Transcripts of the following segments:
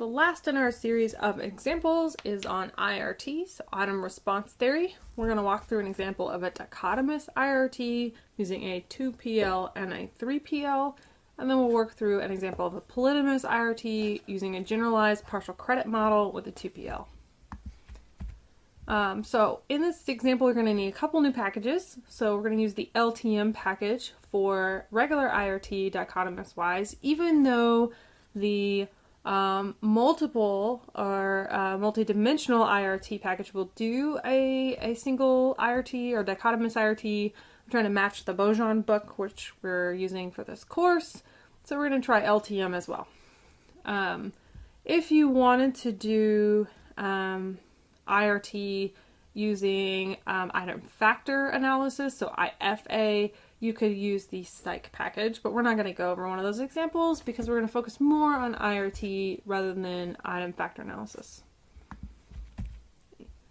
The last in our series of examples is on IRT, so item response theory. We're going to walk through an example of a dichotomous IRT using a 2PL and a 3PL, and then we'll work through an example of a polytomous IRT using a generalized partial credit model with a 2PL. So in this example, we're going to need a couple new packages. So we're going to use the LTM package for regular IRT dichotomous wise, even though the multiple or multi-dimensional IRT package will do a single IRT or dichotomous IRT. I'm trying to match the Buchanan book, which we're using for this course. So we're going to try LTM as well. If you wanted to do IRT using item factor analysis, so IFA, you could use the psych package, but we're not going to go over one of those examples because we're going to focus more on IRT rather than item factor analysis.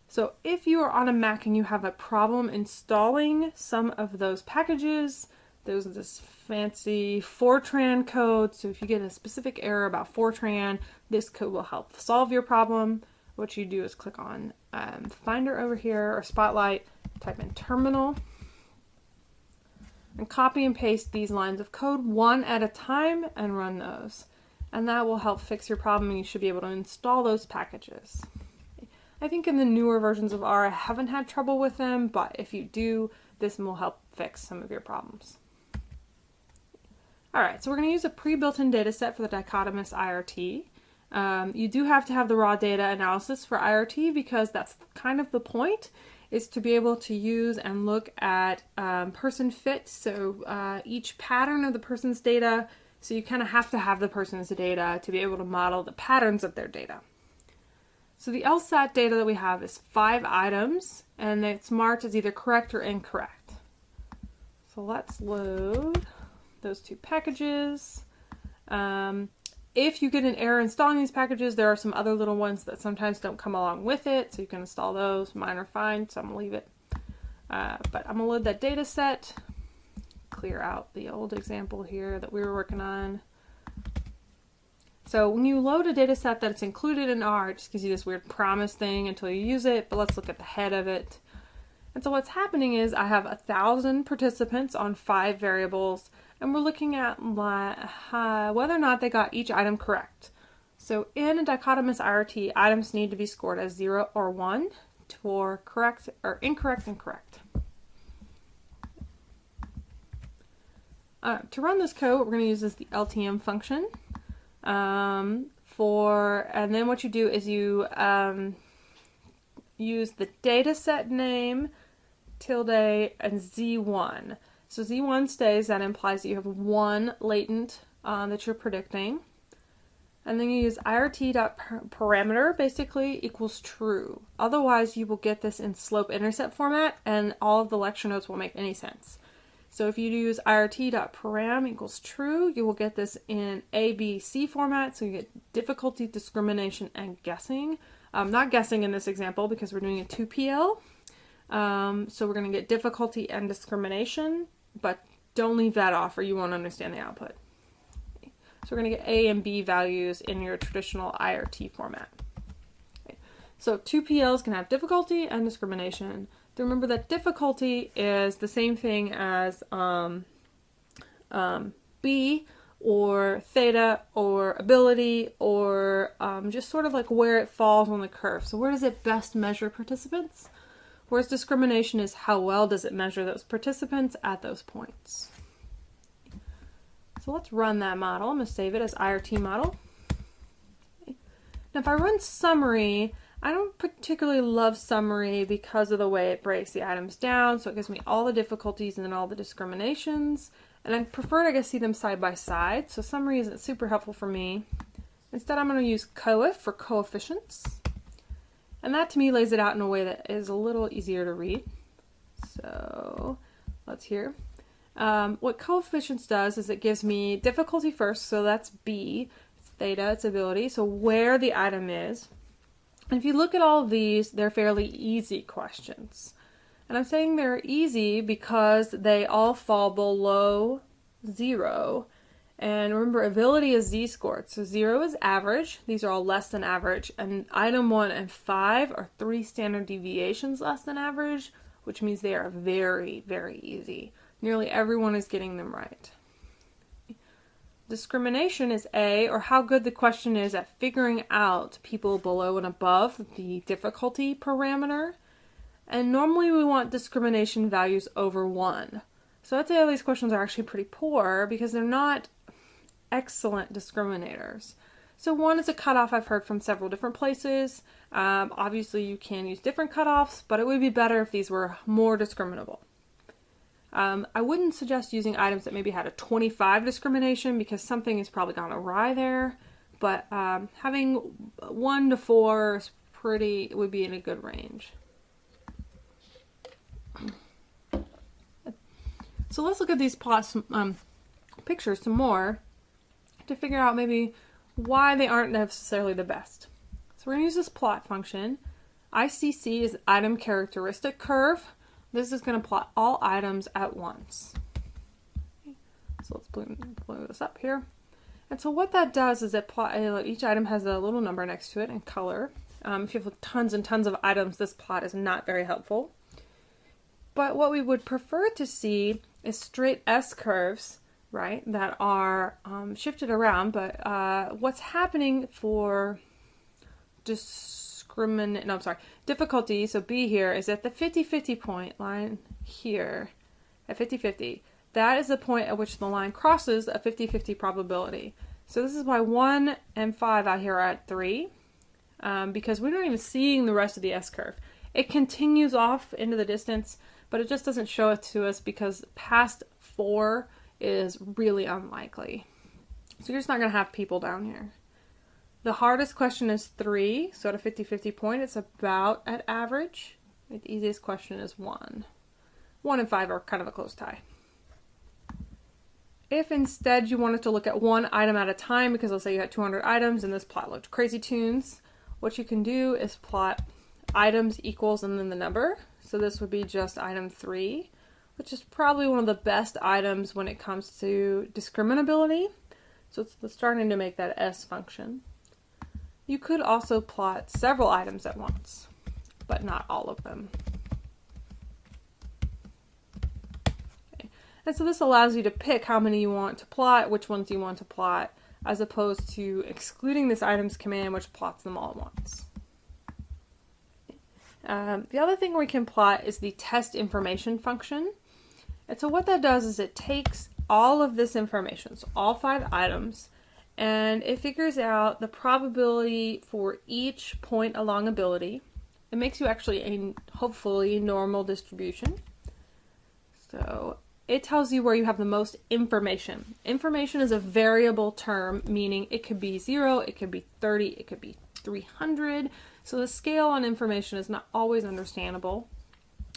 So if you are on a Mac and you have a problem installing some of those packages, there's this fancy Fortran code. So if you get a specific error about Fortran, this code will help solve your problem. What you do is click on Finder over here or Spotlight, type in terminal, and copy and paste these lines of code one at a time and run those. And that will help fix your problem and you should be able to install those packages. I think in the newer versions of R I haven't had trouble with them, but if you do, this will help fix some of your problems. Alright, so we're going to use a pre-built-in data set for the dichotomous IRT. You do have to have the raw data analysis for IRT because that's kind of the point, is to be able to use and look at person fit, so each pattern of the person's data, so you kind of have to have the person's data to be able to model the patterns of their data. So the LSAT data that we have is 5 items, and it's marked as either correct or incorrect. So let's load those two packages. If you get an error installing these packages, there are some other little ones that sometimes don't come along with it, so you can install those. Mine are fine, so I'm going to leave it. But I'm going to load that data set, clear out the old example here that we were working on. So when you load a data set that's included in R, it just gives you this weird promise thing until you use it, but let's look at the head of it. And so what's happening is I have 1,000 participants on 5 variables, and we're looking at whether or not they got each item correct. So in a dichotomous IRT, items need to be scored as 0 or 1 for correct or incorrect and correct. To run this code, what we're going to use is the LTM function. And then what you do is you use the dataset name, tilde, and Z1. So Z1 stays, that implies that you have 1 latent that you're predicting. And then you use IRT.parameter basically equals true. Otherwise you will get this in slope-intercept format and all of the lecture notes won't make any sense. So if you use IRT.param equals true, you will get this in ABC format, so you get difficulty, discrimination, and guessing. Not guessing in this example because we're doing a 2PL. So we're going to get difficulty and discrimination, but don't leave that off or you won't understand the output. So we're going to get A and B values in your traditional IRT format. So 2PLs can have difficulty and discrimination. To remember that difficulty is the same thing as B or theta or ability or just sort of like where it falls on the curve. So where does it best measure participants? Whereas discrimination is how well does it measure those participants at those points. So let's run that model. I'm going to save it as IRT model. Okay. Now if I run summary, I don't particularly love summary because of the way it breaks the items down. So it gives me all the difficulties and then all the discriminations. And I prefer to see them side by side. So summary isn't super helpful for me. Instead I'm going to use coef for coefficients. And that to me lays it out in a way that is a little easier to read. So let's hear. What coefficients does is it gives me difficulty first, so that's B. It's theta, it's ability, so where the item is. And if you look at all of these, they're fairly easy questions. And I'm saying they're easy because they all fall below 0. And remember, ability is z-scored. So 0 is average. These are all less than average. And item 1 and 5 are 3 standard deviations less than average, which means they are very, very easy. Nearly everyone is getting them right. Discrimination is A, or how good the question is at figuring out people below and above the difficulty parameter. And normally we want discrimination values over 1. So I'd say all these questions are actually pretty poor because they're not excellent discriminators. So 1 is a cutoff I've heard from several different places. Obviously you can use different cutoffs, but it would be better if these were more discriminable. I wouldn't suggest using items that maybe had a 25 discrimination because something has probably gone awry there, but having 1 to 4 is would be in a good range. So let's look at these plots, pictures some more to figure out maybe why they aren't necessarily the best. So we're going to use this plot function. ICC is item characteristic curve. This is going to plot all items at once. So let's blow this up here. And so what that does is each item has a little number next to it in color. If you have tons and tons of items, this plot is not very helpful. But what we would prefer to see is straight S curves, right, that are shifted around. But what's happening for difficulty, so B here, is at the 50-50 point line here, at 50-50. That is the point at which the line crosses a 50-50 probability. So this is why 1 and 5 out here are at 3, because we're not even seeing the rest of the S curve. It continues off into the distance, but it just doesn't show it to us because past 4 is really unlikely. So you're just not going to have people down here. The hardest question is 3, so at a 50-50 point, it's about at average. The easiest question is 1. 1 and 5 are kind of a close tie. If instead you wanted to look at one item at a time, because let's say you had 200 items and this plot looked crazy tunes, what you can do is plot items equals and then the number. So this would be just item 3, which is probably one of the best items when it comes to discriminability. So it's starting to make that S function. You could also plot several items at once, but not all of them. Okay. And so this allows you to pick how many you want to plot, which ones you want to plot, as opposed to excluding this items command, which plots them all at once. The other thing we can plot is the test information function. And so what that does is it takes all of this information, so all 5 items, and it figures out the probability for each point along ability. It makes you actually a hopefully normal distribution. So it tells you where you have the most information. Information is a variable term, meaning it could be 0, it could be 30, it could be 300. So the scale on information is not always understandable.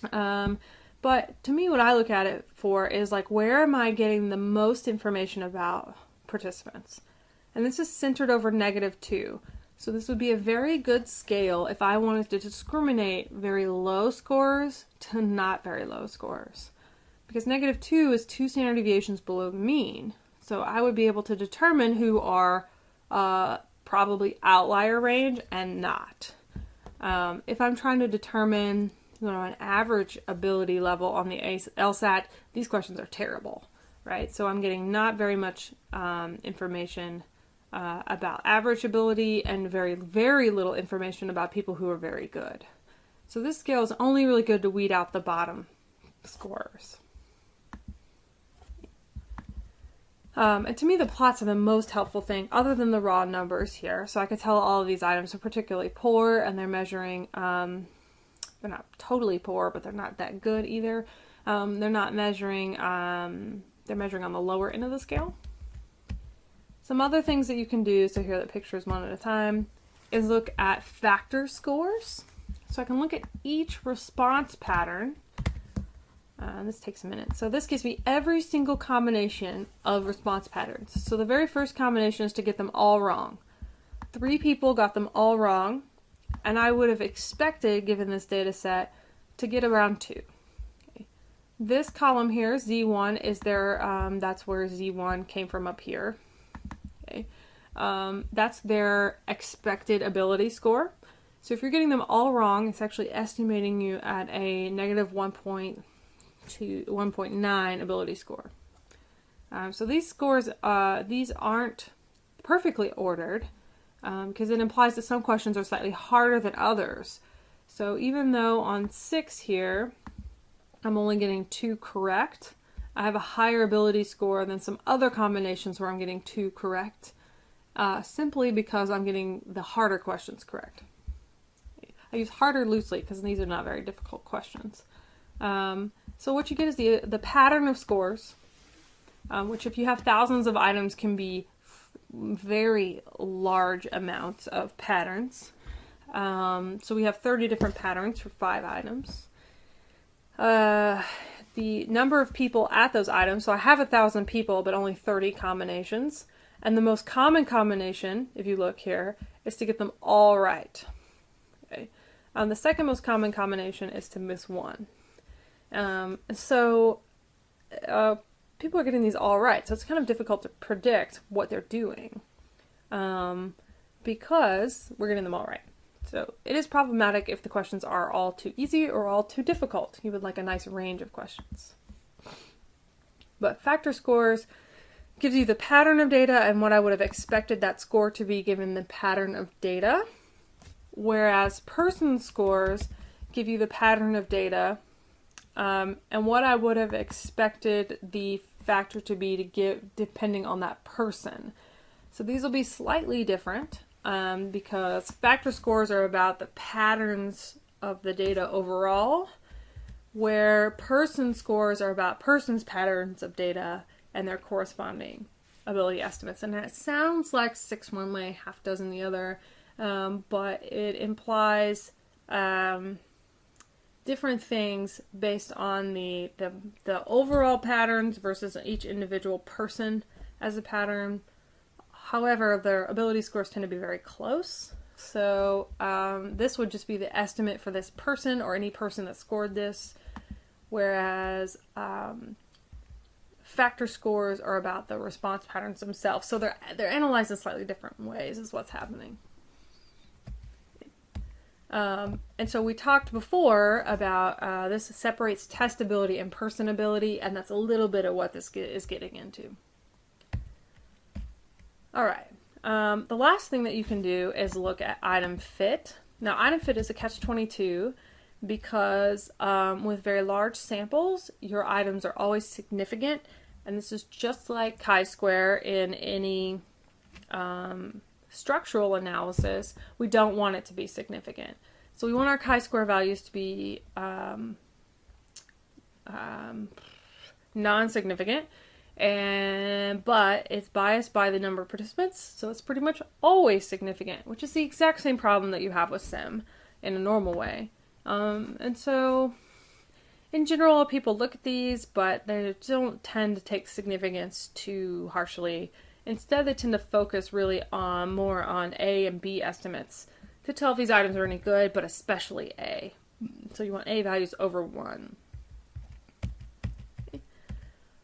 But to me, what I look at it for is like, where am I getting the most information about participants? And this is centered over -2. So this would be a very good scale if I wanted to discriminate very low scores to not very low scores. Because -2 is 2 standard deviations below the mean. So I would be able to determine who are probably outlier range and not. If I'm trying to determine an average ability level on the LSAT, these questions are terrible, right? So I'm getting not very much information about average ability and very, very little information about people who are very good. So this scale is only really good to weed out the bottom scorers. And to me, the plots are the most helpful thing, other than the raw numbers here. So I could tell all of these items are particularly poor, and they're measuring, they're not totally poor, but they're not that good either. They're not measuring, they're measuring on the lower end of the scale. Some other things that you can do, so here are the pictures one at a time, is look at factor scores. So I can look at each response pattern. This takes a minute. So this gives me every single combination of response patterns. So the very first combination is to get them all wrong. 3 people got them all wrong, and I would have expected, given this data set, to get around 2. Okay. this column here, Z1, is their, that's where Z1 came from up here. Okay. That's their expected ability score. So if you're getting them all wrong, it's actually estimating you at a negative 1.9 ability score. So these scores, these aren't perfectly ordered because it implies that some questions are slightly harder than others. So even though on 6 here, I'm only getting 2 correct, I have a higher ability score than some other combinations where I'm getting 2 correct, simply because I'm getting the harder questions correct. I use harder loosely because these are not very difficult questions. So what you get is the pattern of scores, which if you have thousands of items can be very large amounts of patterns. So we have 30 different patterns for 5 items. The number of people at those items, so I have 1,000 people, but only 30 combinations. And the most common combination, if you look here, is to get them all right. Okay. The second most common combination is to miss 1. So people are getting these all right, so it's kind of difficult to predict what they're doing because we're getting them all right. So it is problematic if the questions are all too easy or all too difficult. You would like a nice range of questions. But factor scores gives you the pattern of data and what I would have expected that score to be given the pattern of data, whereas person scores give you the pattern of data and what I would have expected the factor to be to give depending on that person. So these will be slightly different. Because factor scores are about the patterns of the data overall, where person scores are about person's patterns of data and their corresponding ability estimates. And it sounds like 6 one way, half dozen the other, but it implies different things based on the overall patterns versus each individual person as a pattern. However, their ability scores tend to be very close. So this would just be the estimate for this person or any person that scored this, whereas factor scores are about the response patterns themselves. So they're analyzed in slightly different ways is what's happening. And so we talked before about this separates test ability and person ability, and that's a little bit of what this is getting into. All right. The last thing that you can do is look at item fit. Now, item fit is a catch-22 because with very large samples, your items are always significant, and this is just like chi-square in any structural analysis. We don't want it to be significant. So we want our chi-square values to be non-significant. But it's biased by the number of participants, so it's pretty much always significant, which is the exact same problem that you have with SIM in a normal way. And so, in general, people look at these, but they don't tend to take significance too harshly. Instead, they tend to focus really more on A and B estimates to tell if these items are any good, but especially A. So you want A values over 1.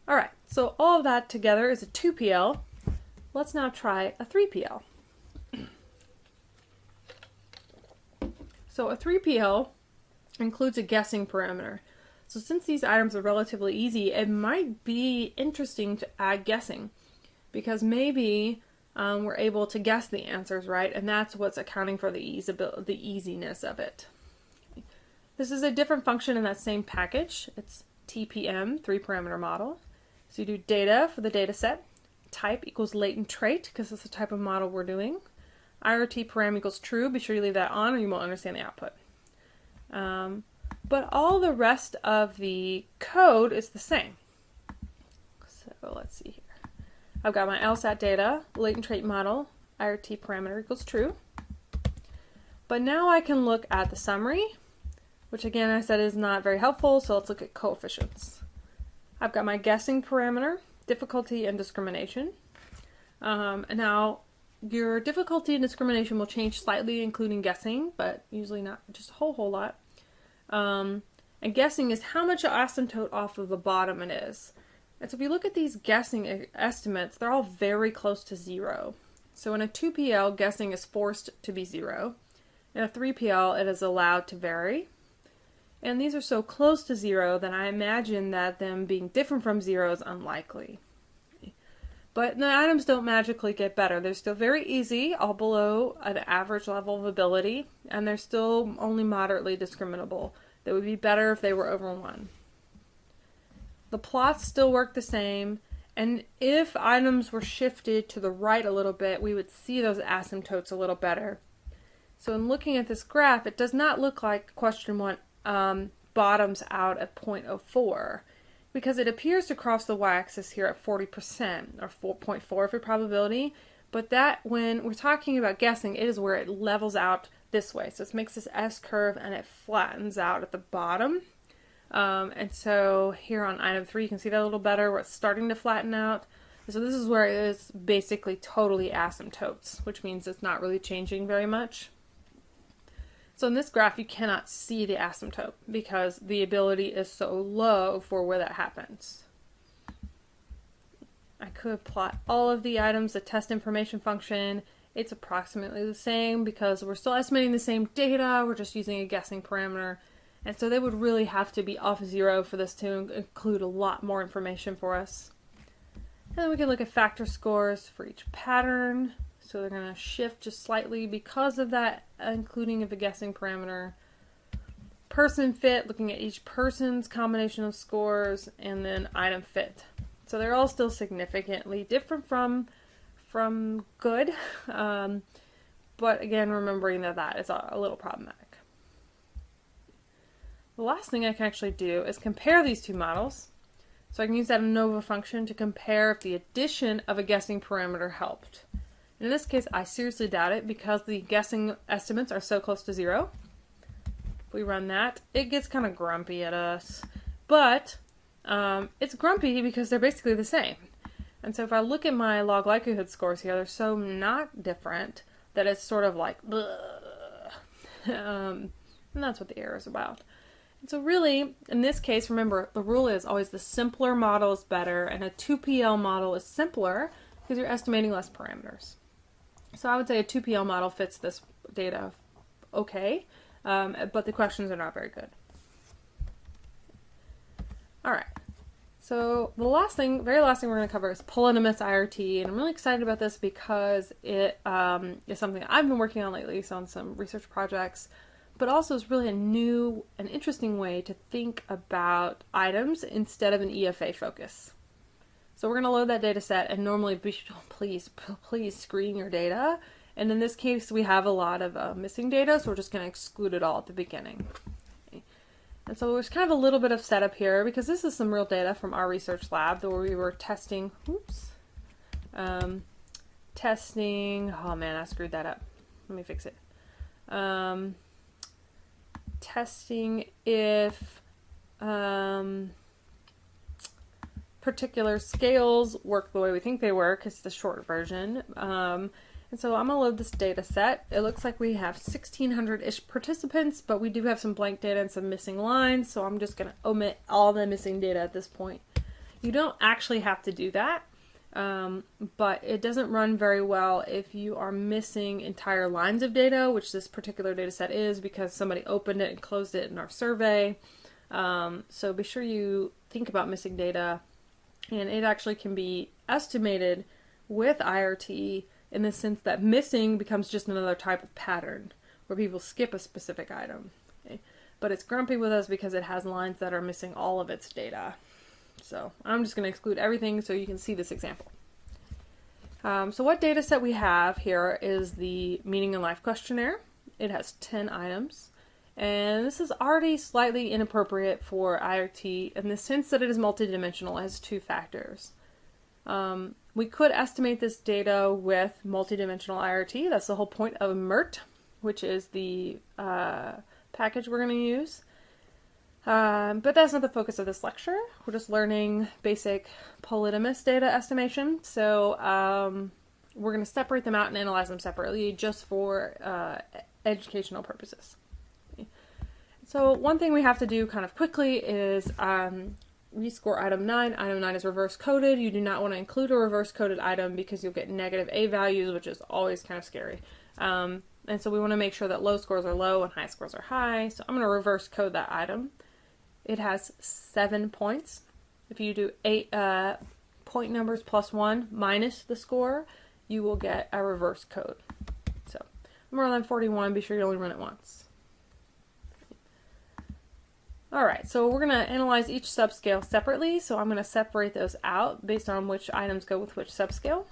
All right, so all of that together is a 2PL. Let's now try a 3PL. So a 3PL includes a guessing parameter. So since these items are relatively easy, it might be interesting to add guessing because maybe we're able to guess the answers right, and that's what's accounting for the easiness of it. Okay. This is a different function in that same package. It's TPM, 3-parameter model. So you do data for the data set, type equals latent trait, because that's the type of model we're doing. IRT param equals true, be sure you leave that on or you won't understand the output. But all the rest of the code is the same. So let's see here. I've got my LSAT data, latent trait model, IRT parameter equals true. But now I can look at the summary, which again I said is not very helpful, so let's look at coefficients. I've got my guessing parameter, difficulty and discrimination. Now, your difficulty and discrimination will change slightly, including guessing, but usually not just a whole lot. And guessing is how much asymptote off of the bottom it is. And so if you look at these guessing estimates, they're all very close to 0. So in a 2PL, guessing is forced to be 0. In a 3PL, it is allowed to vary. And these are so close to 0 that I imagine that them being different from 0 is unlikely. But the items don't magically get better. They're still very easy, all below an average level of ability, and they're still only moderately discriminable. They would be better if they were over 1. The plots still work the same, and if items were shifted to the right a little bit, we would see those asymptotes a little better. So in looking at this graph, it does not look like question 1 bottoms out at 0.04, because it appears to cross the y-axis here at 40%, or 4.4 for probability, but that, when we're talking about guessing, it is where it levels out this way. So it makes this S-curve and it flattens out at the bottom. And so here on item 3, you can see that a little better, where it's starting to flatten out. So this is where it is basically totally asymptotes, which means it's not really changing very much. So in this graph, you cannot see the asymptote because the ability is so low for where that happens. I could plot all of the items, the test information function. It's approximately the same because we're still estimating the same data. We're just using a guessing parameter. And so they would really have to be off 0 for this to include a lot more information for us. And then we can look at factor scores for each pattern. So they're going to shift just slightly because of that including of a guessing parameter. Person fit, looking at each person's combination of scores, and then item fit. So they're all still significantly different from good, but again, remembering that that is a little problematic. The last thing I can actually do is compare these two models. So I can use that ANOVA function to compare if the addition of a guessing parameter helped. In this case, I seriously doubt it because the guessing estimates are so close to 0. If we run that, it gets kind of grumpy at us. But it's grumpy because they're basically the same. And so if I look at my log likelihood scores here, they're so not different that it's sort of like, and that's what the error is about. And so really, in this case, remember, the rule is always the simpler model is better, and a 2PL model is simpler because you're estimating less parameters. So I would say a 2PL model fits this data okay, but the questions are not very good. All right. So the very last thing we're going to cover is polytomous IRT, and I'm really excited about this because it is something I've been working on lately, so on some research projects, but also is really a new and interesting way to think about items instead of an EFA focus. So we're going to load that data set, and normally, please screen your data. And in this case, we have a lot of missing data, so we're just going to exclude it all at the beginning. Okay. And so there's kind of a little bit of setup here, because this is some real data from our research lab where we were testing, oh man, I screwed that up. Let me fix it. Testing if particular scales work the way we think they work. It's the short version. And so I'm going to load this data set. It looks like we have 1,600-ish participants, but we do have some blank data and some missing lines, so I'm just going to omit all the missing data at this point. You don't actually have to do that, but it doesn't run very well if you are missing entire lines of data, which this particular data set is because somebody opened it and closed it in our survey. So be sure you think about missing data. And it actually can be estimated with IRT in the sense that missing becomes just another type of pattern where people skip a specific item. Okay? But it's grumpy with us because it has lines that are missing all of its data. So I'm just going to exclude everything so you can see this example. So what data set we have here is the Meaning in Life questionnaire. It has 10 items. And this is already slightly inappropriate for IRT in the sense that it is multidimensional. It has 2 factors. We could estimate this data with multidimensional IRT. That's the whole point of mirt, which is the package we're going to use. But that's not the focus of this lecture. We're just learning basic polytomous data estimation. So we're going to separate them out and analyze them separately just for educational purposes. So one thing we have to do kind of quickly is rescore item 9. Item 9 is reverse coded. You do not want to include a reverse coded item because you'll get negative A values, which is always kind of scary. And so we want to make sure that low scores are low and high scores are high. So I'm going to reverse code that item. It has 7 points. If you do 8 point numbers plus 1 minus the score, you will get a reverse code. So I'm going to run 41. Be sure you only run it once. Alright, so we're going to analyze each subscale separately, so I'm going to separate those out based on which items go with which subscale.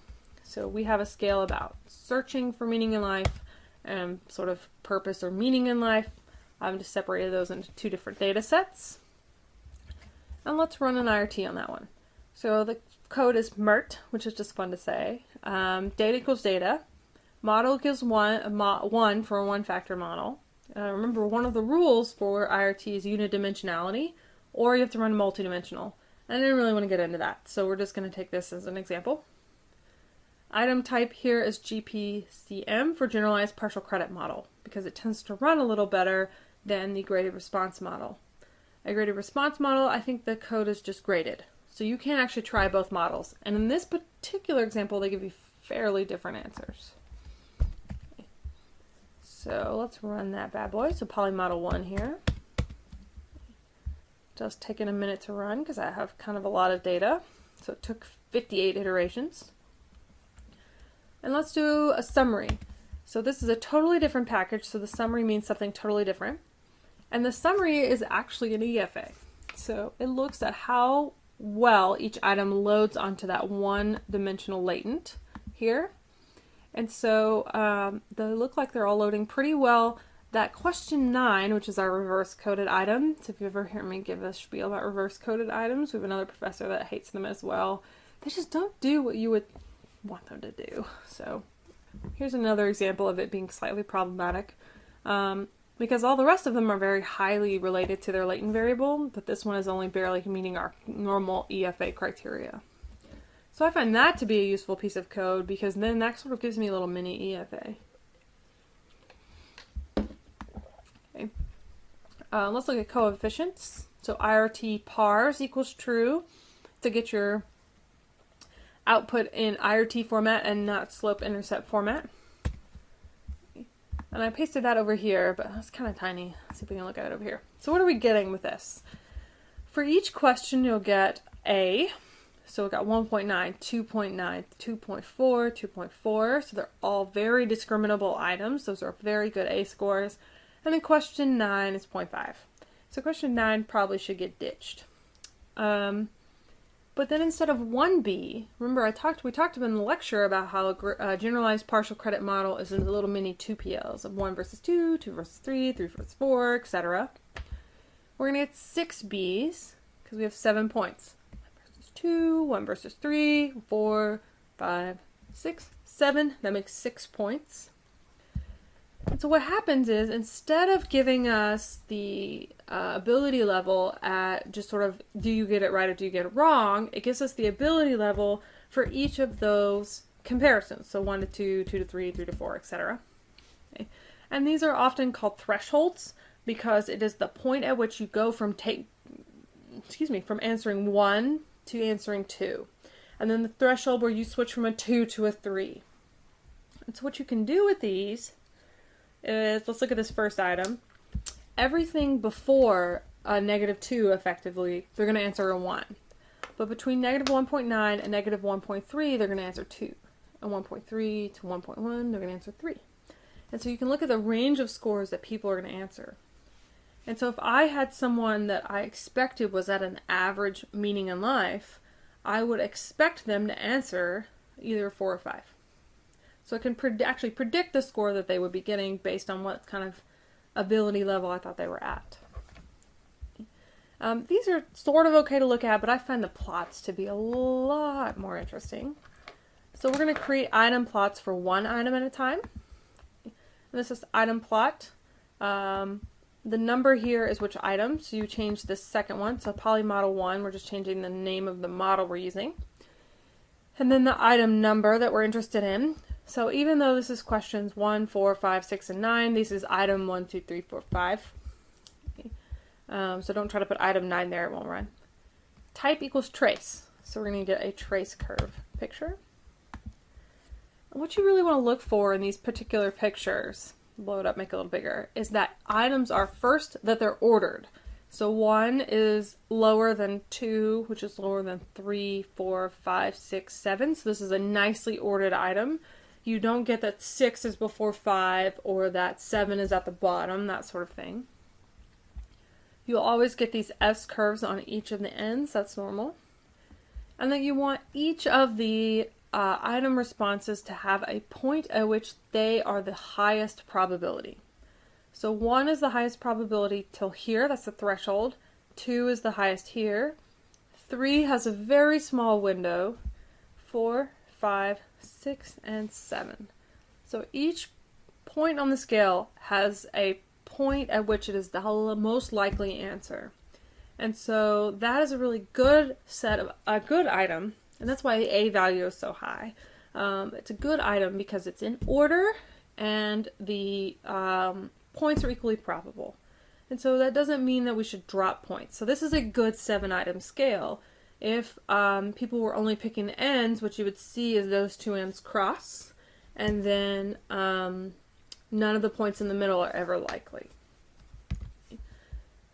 So we have a scale about searching for meaning in life and sort of purpose or meaning in life. I've just separated those into 2 different data sets. And let's run an IRT on that one. So the code is mirt, which is just fun to say. Data equals data. Model equals 1 for a one-factor model. Remember, one of the rules for IRT is unidimensionality, or you have to run multidimensional. I didn't really want to get into that, so we're just going to take this as an example. Item type here is GPCM for generalized partial credit model, because it tends to run a little better than the graded response model. A graded response model, I think the code is just graded. So you can actually try both models. And in this particular example, they give you fairly different answers. So let's run that bad boy. So poly model 1 here. Just taking a minute to run because I have kind of a lot of data. So it took 58 iterations. And let's do a summary. So this is a totally different package, so the summary means something totally different. And the summary is actually an EFA. So it looks at how well each item loads onto that one-dimensional latent here. And so they look like they're all loading pretty well. That question 9, which is our reverse coded item. So if you ever hear me give a spiel about reverse coded items, we have another professor that hates them as well. They just don't do what you would want them to do. So here's another example of it being slightly problematic. Because all the rest of them are very highly related to their latent variable, but this one is only barely meeting our normal EFA criteria. So I find that to be a useful piece of code because then that sort of gives me a little mini EFA. Okay. Let's look at coefficients. So IRT pars equals true to get your output in IRT format and not slope-intercept format. And I pasted that over here, but it's kind of tiny. Let's see if we can look at it over here. So what are we getting with this? For each question, you'll get A. So we got 1.9, 2.9, 2.4, 2.4. So they're all very discriminable items. Those are very good A scores. And then question 9 is 0.5. So question 9 probably should get ditched. But then instead of 1B, remember we talked in the lecture about how a generalized partial credit model is in the little mini 2PLs of 1 versus 2, 2 versus 3, 3 versus 4, etc. We're going to get 6 Bs because we have 7 points. 1 versus 2, 1 versus 3, 4, 5, 6, 7. That makes 6 points. And so what happens is, instead of giving us the ability level at just sort of, do you get it right or do you get it wrong, it gives us the ability level for each of those comparisons. So 1 to 2, 2 to 3, 3 to 4, etc. Okay. And these are often called thresholds because it is the point at which you go from from answering 1 to answering 2. And then the threshold where you switch from a 2 to a 3. And so what you can do with these is, let's look at this first item. Everything before a -2, effectively, they're going to answer a 1. But between -1.9 and -1.3, they're going to answer 2. And 1.3 to 1.1, they're going to answer 3. And so you can look at the range of scores that people are going to answer. And so if I had someone that I expected was at an average meaning in life, I would expect them to answer either 4 or 5. So I can actually predict the score that they would be getting based on what kind of ability level I thought they were at. These are sort of okay to look at, but I find the plots to be a lot more interesting. So we're going to create item plots for one item at a time. And this is item plot. The number here is which item, so you change the second one. So poly model 1, we're just changing the name of the model we're using. And then the item number that we're interested in. So even though this is questions 1, 4, 5, 6, and 9, this is item 1, 2, 3, 4, 5. Okay. So don't try to put item 9 there, it won't run. Type equals trace. So we're going to get a trace curve picture. And what you really want to look for in these particular pictures, blow it up, make it a little bigger, is that items are first, that they're ordered. So 1 is lower than 2, which is lower than 3, 4, 5, 6, 7. So this is a nicely ordered item. You don't get that 6 is before 5 or that 7 is at the bottom, that sort of thing. You'll always get these S curves on each of the ends, that's normal. And then you want each of the item responses to have a point at which they are the highest probability. So 1 is the highest probability till here, that's the threshold. 2 is the highest here. 3 has a very small window. 4, 5, 6, and 7. So each point on the scale has a point at which it is the most likely answer. And so that is a really good set of a good item, and that's why the A value is so high. It's a good item because it's in order and the points are equally probable. And so that doesn't mean that we should drop points. So this is a good 7-item scale. If people were only picking the ends, what you would see is those two ends cross, and then none of the points in the middle are ever likely.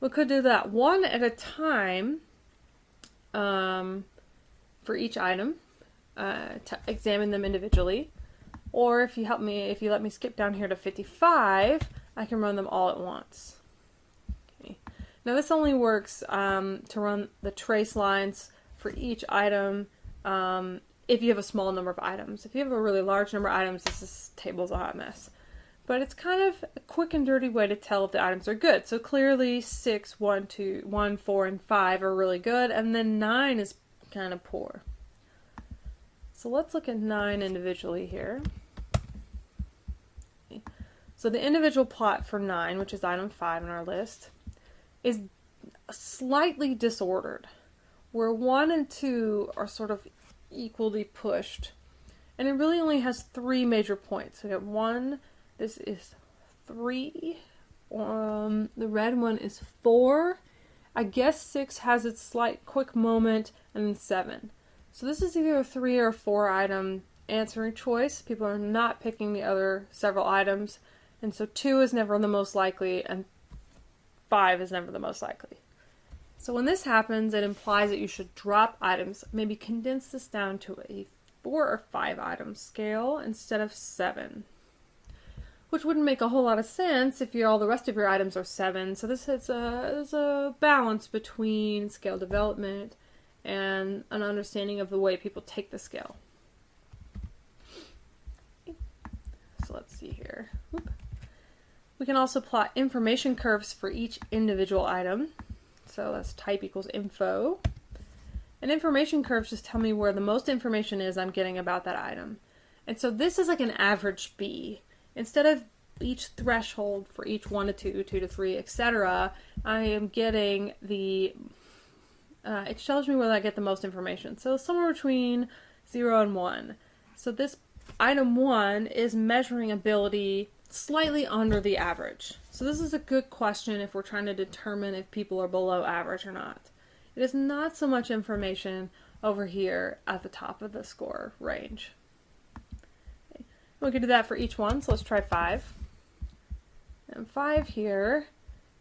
We could do that one at a time for each item to examine them individually. Or if you let me skip down here to 55, I can run them all at once. Okay. Now this only works to run the trace lines for each item if you have a small number of items. If you have a really large number of items, this table's a hot mess. But it's kind of a quick and dirty way to tell if the items are good. So clearly 6, 1, 2, 1, 4, and 5 are really good, and then 9 is kind of poor. So let's look at 9 individually here. Okay. So the individual plot for 9, which is item 5 in our list, is slightly disordered, where 1 and 2 are sort of equally pushed. And it really only has 3 major points. We got 1, this is 3, the red one is 4, I guess 6 has its slight quick moment, and then 7. So this is either a 3 or 4 item answering choice. People are not picking the other several items, and so 2 is never the most likely, and 5 is never the most likely. So when this happens, it implies that you should drop items, maybe condense this down to a 4 or 5 item scale instead of 7. Which wouldn't make a whole lot of sense if all the rest of your items are 7. So this is a balance between scale development and an understanding of the way people take the scale. So let's see here. We can also plot information curves for each individual item. So that's type equals info. And information curves just tell me where the most information is I'm getting about that item. And so this is like an average B. Instead of each threshold for each 1 to 2, 2 to 3, etc., I am getting the, it tells me where I get the most information. So somewhere between 0 and 1. So this item 1 is measuring ability slightly under the average. So this is a good question if we're trying to determine if people are below average or not. It is not so much information over here at the top of the score range. Okay. We can do that for each one, so let's try 5. And 5 here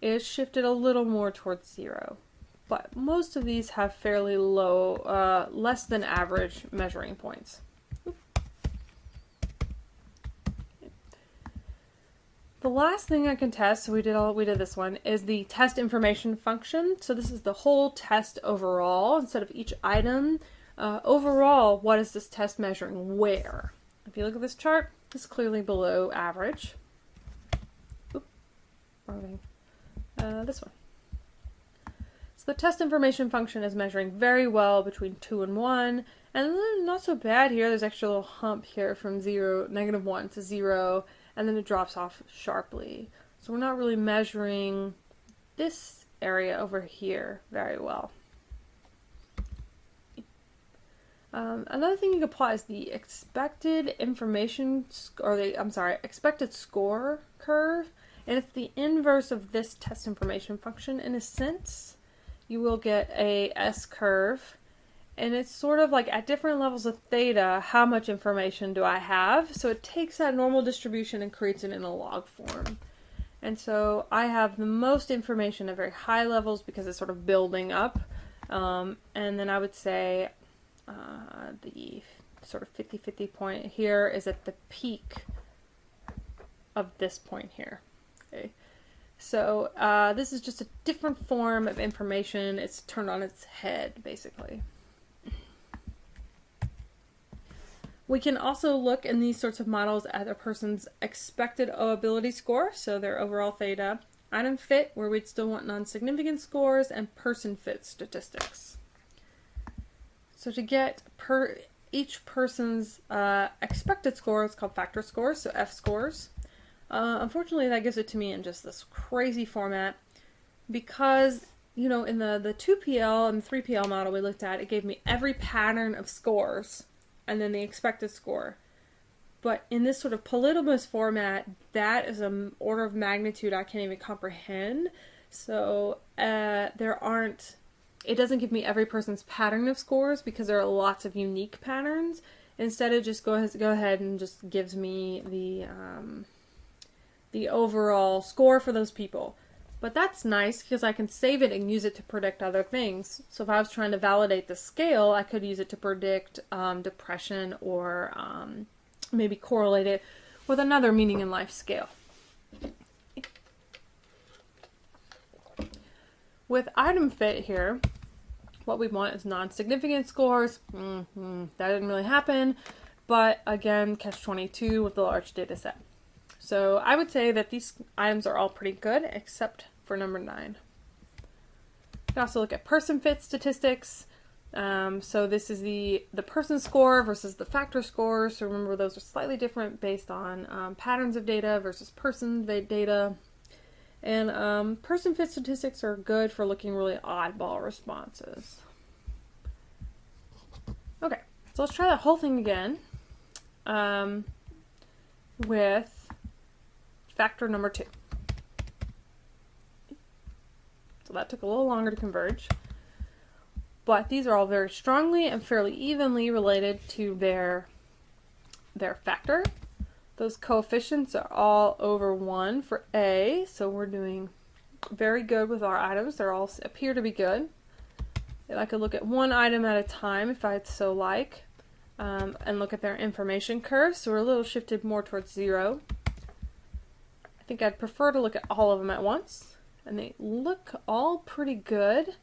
is shifted a little more towards 0. But most of these have fairly low, less than average measuring points. The last thing I can test, so we did this one, is the test information function. So this is the whole test overall instead of each item. Overall, what is this test measuring? Where? If you look at this chart, it's clearly below average. Oop, wrong thing. This one. So the test information function is measuring very well between 2 and 1, and then not so bad here. There's actually a little hump here from -1 to 0. And then it drops off sharply. So we're not really measuring this area over here very well. Another thing you can plot is the expected information, expected score curve. And it's the inverse of this test information function in a sense. You will get a S-curve, and it's sort of like at different levels of theta, how much information do I have? So it takes that normal distribution and creates it in a log form. And so I have the most information at very high levels because it's sort of building up. And then I would say the sort of 50-50 point here is at the peak of this point here. Okay. So this is just a different form of information. It's turned on its head, basically. We can also look in these sorts of models at a person's expected ability score, so their overall theta, item fit, where we'd still want non-significant scores, and person fit statistics. So to get each person's expected score, it's called factor scores, so F scores. Unfortunately, that gives it to me in just this crazy format because, you know, in the 2PL and 3PL model we looked at, it gave me every pattern of scores and then the expected score. But in this sort of polytomous format, that is an order of magnitude I can't even comprehend. So it doesn't give me every person's pattern of scores because there are lots of unique patterns. Instead, it just go ahead and just gives me the overall score for those people. But that's nice because I can save it and use it to predict other things. So if I was trying to validate the scale, I could use it to predict depression or maybe correlate it with another meaning in life scale. With item fit here, what we want is non-significant scores. That didn't really happen, but again, catch-22 with the large data set. So I would say that these items are all pretty good, except for number 9. You can also look at person fit statistics. So this is the person score versus the factor score. So remember, those are slightly different based on patterns of data versus person data. And person fit statistics are good for looking really oddball responses. Okay, so let's try that whole thing again with factor number 2. So that took a little longer to converge. But these are all very strongly and fairly evenly related to their factor. Those coefficients are all over 1 for A, so we're doing very good with our items. They all appear to be good. And I could look at one item at a time if I'd so like, and look at their information curves. So we're a little shifted more towards 0. I think I'd prefer to look at all of them at once, and they look all pretty good,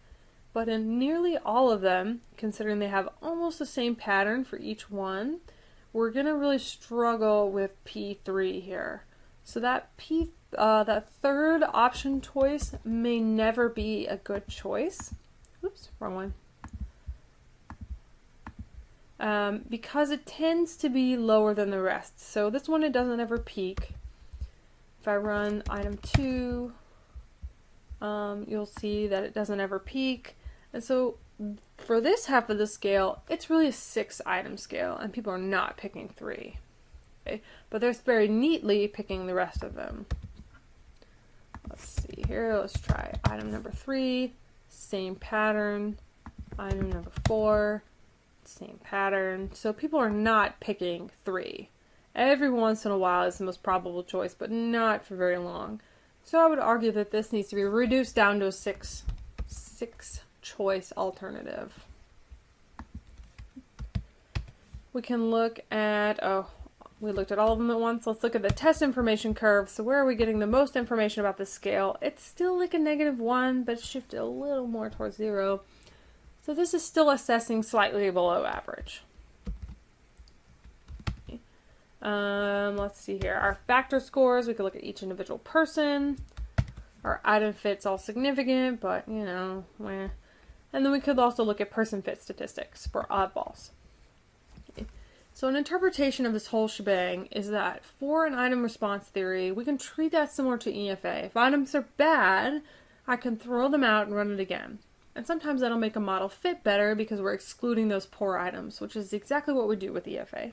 but in nearly all of them, considering they have almost the same pattern for each one, we're going to really struggle with P3 here. So that that third option choice may never be a good choice. Oops, wrong one. Because it tends to be lower than the rest. So this one, it doesn't ever peak. If I run item 2, you'll see that it doesn't ever peak. And so for this half of the scale, it's really a 6 item scale, and people are not picking 3. Okay? But they're very neatly picking the rest of them. Let's see here, let's try item number 3, same pattern. Item number 4, same pattern. So people are not picking 3. Every once in a while is the most probable choice, but not for very long. So I would argue that this needs to be reduced down to a 6 choice alternative. We can look at, we looked at all of them at once. Let's look at the test information curve. So where are we getting the most information about the scale? It's still like a -1, but shifted a little more towards 0. So this is still assessing slightly below average. Let's see here. Our factor scores, we could look at each individual person. Our item fit's all significant, but you know, meh. And then we could also look at person fit statistics for oddballs. Okay. So an interpretation of this whole shebang is that for an item response theory, we can treat that similar to EFA. If items are bad, I can throw them out and run it again. And sometimes that'll make a model fit better because we're excluding those poor items, which is exactly what we do with EFA.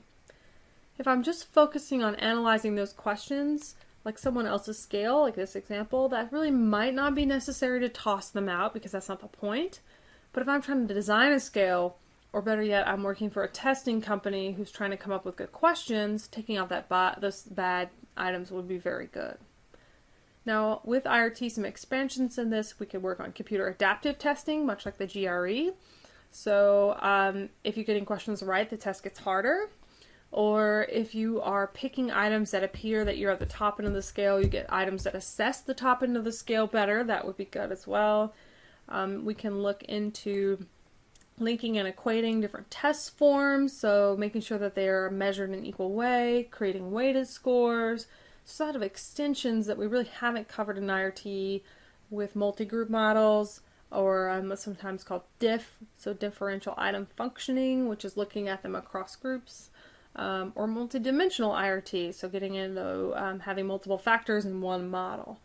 If I'm just focusing on analyzing those questions, like someone else's scale, like this example, that really might not be necessary to toss them out because that's not the point. But if I'm trying to design a scale, or better yet, I'm working for a testing company who's trying to come up with good questions, taking out those bad items would be very good. Now, with IRT, some expansions in this, we could work on computer adaptive testing, much like the GRE. So if you're getting questions right, the test gets harder. Or if you are picking items that appear that you're at the top end of the scale, you get items that assess the top end of the scale better. That would be good as well. We can look into linking and equating different test forms, so making sure that they are measured in an equal way, creating weighted scores, sort of extensions that we really haven't covered in IRT with multi-group models, or what's sometimes called diff, so differential item functioning, which is looking at them across groups, or multi-dimensional IRT, so getting into having multiple factors in one model.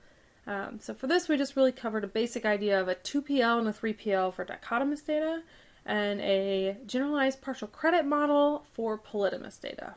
So for this, we just really covered a basic idea of a 2PL and a 3PL for dichotomous data, and a generalized partial credit model for polytomous data.